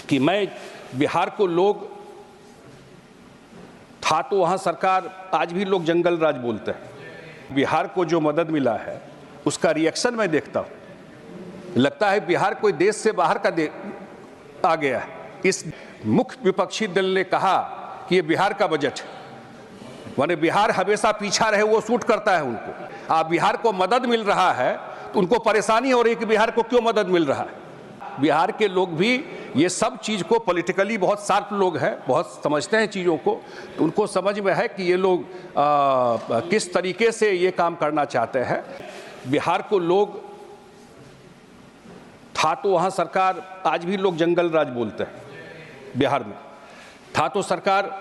कि मैं बिहार को लोग था तो वहाँ सरकार, आज भी लोग जंगल राज बोलते हैं। बिहार को जो मदद मिला है उसका रिएक्शन मैं देखता हूँ, लगता है बिहार कोई देश से बाहर का आ गया है। इस मुख्य विपक्षी दल ने कहा कि ये बिहार का बजट है, माने बिहार हमेशा पीछा रहे वो सूट करता है उनको। आप बिहार को मदद मिल रहा है तो उनको परेशानी हो रही है कि बिहार को क्यों मदद मिल रहा है। बिहार के लोग भी ये सब चीज़ को पॉलिटिकली बहुत शार्प लोग हैं, बहुत समझते हैं चीज़ों को, तो उनको समझ में है कि ये लोग किस तरीके से ये काम करना चाहते हैं। बिहार को लोग था तो वहाँ सरकार, आज भी लोग जंगल राज बोलते हैं। बिहार में था तो सरकार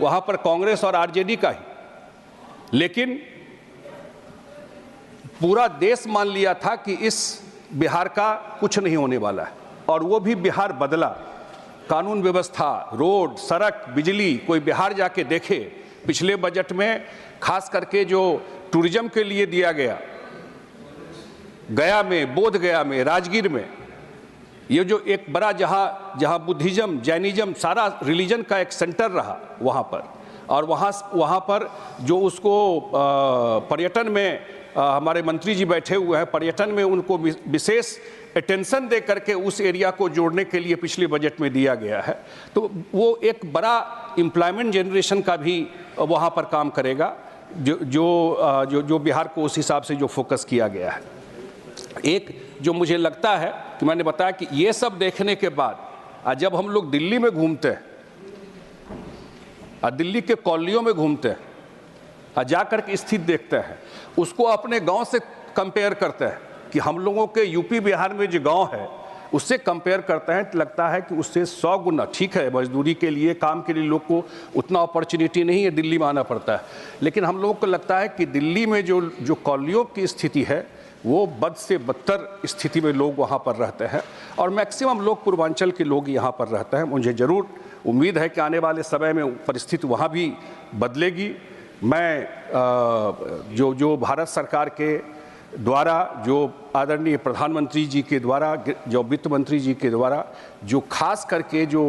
वहाँ पर कांग्रेस और आरजेडी का ही, लेकिन पूरा देश मान लिया था कि इस बिहार का कुछ नहीं होने वाला है, और वो भी बिहार बदला। कानून व्यवस्था, रोड, सड़क, बिजली, कोई बिहार जाके देखे। पिछले बजट में खास करके जो टूरिज्म के लिए दिया गया, गया में, बोध गया में, राजगीर में, ये जो एक बड़ा जहाँ बुद्धिज्म, जैनिज्म, सारा रिलीजन का एक सेंटर रहा वहाँ पर, और वहाँ पर जो उसको पर्यटन में हमारे मंत्री जी बैठे हुए हैं, पर्यटन में उनको विशेष अटेंशन दे करके उस एरिया को जोड़ने के लिए पिछले बजट में दिया गया है। तो वो एक बड़ा एम्प्लॉयमेंट जनरेशन का भी वहाँ पर काम करेगा, जो बिहार को उस हिसाब से जो फोकस किया गया है। एक जो मुझे लगता है कि मैंने बताया कि ये सब देखने के बाद जब हम लोग दिल्ली में घूमते हैं, दिल्ली के कॉलोनियों में घूमते हैं, जाकर के स्थिति देखते हैं, उसको अपने गांव से कंपेयर करते हैं कि हम लोगों के यूपी बिहार में जो गांव है उससे कंपेयर करते हैं, तो लगता है कि उससे 100 गुना। ठीक है, मजदूरी के लिए, काम के लिए लोग को उतना अपॉर्चुनिटी नहीं है, दिल्ली में आना पड़ता है, लेकिन हम लोगों को लगता है कि दिल्ली में जो कॉलोनियों की स्थिति है वो बद से बदतर स्थिति में लोग वहाँ पर रहते हैं, और मैक्सिमम लोग पूर्वांचल के लोग यहाँ पर रहते हैं। मुझे ज़रूर उम्मीद है कि आने वाले समय में परिस्थिति वहाँ भी बदलेगी। मैं जो भारत सरकार के द्वारा, जो आदरणीय प्रधानमंत्री जी के द्वारा, जो वित्त मंत्री जी के द्वारा, जो खास करके जो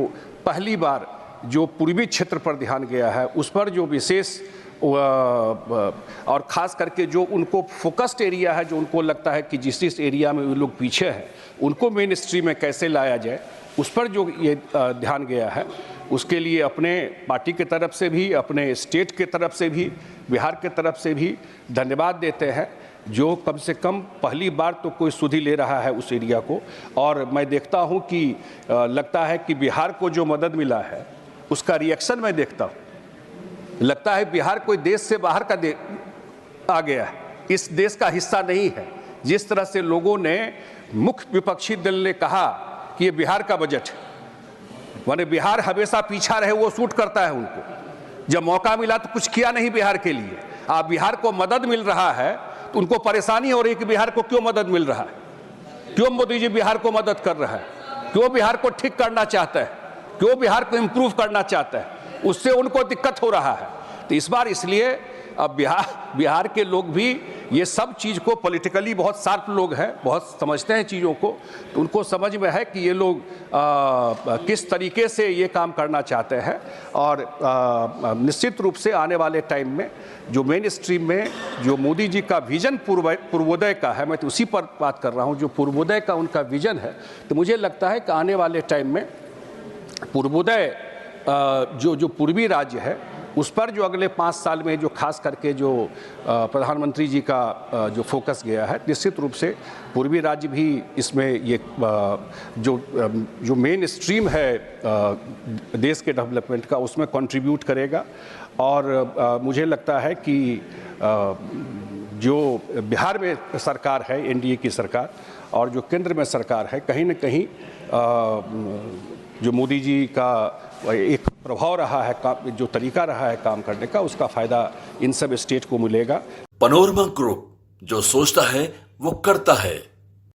पहली बार जो पूर्वी क्षेत्र पर ध्यान गया है, उस पर जो विशेष और ख़ास करके जो उनको फोकस्ड एरिया है, जो उनको लगता है कि जिस एरिया में वो लोग पीछे हैं उनको मेन स्ट्रीम में कैसे लाया जाए, उस पर जो ये ध्यान गया है, उसके लिए अपने पार्टी के तरफ से भी, अपने स्टेट के तरफ से भी, बिहार के तरफ से भी धन्यवाद देते हैं, जो कम से कम पहली बार तो कोई सुधि ले रहा है उस एरिया को। और मैं देखता हूँ कि लगता है कि बिहार को जो मदद मिला है उसका रिएक्शन मैं देखता हूँ, लगता है बिहार कोई देश से बाहर का आ गया है, इस देश का हिस्सा नहीं है। जिस तरह से लोगों ने, मुख्य विपक्षी दल ने कहा कि ये बिहार का बजट है, माने बिहार हमेशा पीछा रहे वो सूट करता है उनको। जब मौका मिला तो कुछ किया नहीं बिहार के लिए। आप बिहार को मदद मिल रहा है तो उनको परेशानी हो रही है कि बिहार को क्यों मदद मिल रहा है, क्यों मोदी जी बिहार को मदद कर रहा है, क्यों बिहार को ठीक करना चाहता है, क्यों बिहार को इम्प्रूव करना चाहता है, उससे उनको दिक्कत हो रहा है। तो इस बार इसलिए अब बिहार के लोग भी ये सब चीज़ को पॉलिटिकली बहुत शार्प लोग हैं, बहुत समझते हैं चीज़ों को, तो उनको समझ में है कि ये लोग किस तरीके से ये काम करना चाहते हैं। और निश्चित रूप से आने वाले टाइम में जो मेन स्ट्रीम में जो मोदी जी का विजन पूर्वोदय का है, मैं तो उसी पर बात कर रहा हूँ, जो पूर्वोदय का उनका विजन है, तो मुझे लगता है कि आने वाले टाइम में पूर्वोदय जो पूर्वी राज्य है उस पर जो अगले 5 साल में जो खास करके जो प्रधानमंत्री जी का जो फोकस गया है, निश्चित रूप से पूर्वी राज्य भी इसमें ये जो मेन स्ट्रीम है देश के डेवलपमेंट का, उसमें कंट्रीब्यूट करेगा। और मुझे लगता है कि जो बिहार में सरकार है, एनडीए की सरकार, और जो केंद्र में सरकार है, कहीं न कहीं जो मोदी जी का एक प्रभाव रहा है, जो तरीका रहा है काम करने का, उसका फायदा इन सब स्टेट को मिलेगा। पैनोरमा ग्रुप, जो सोचता है वो करता है।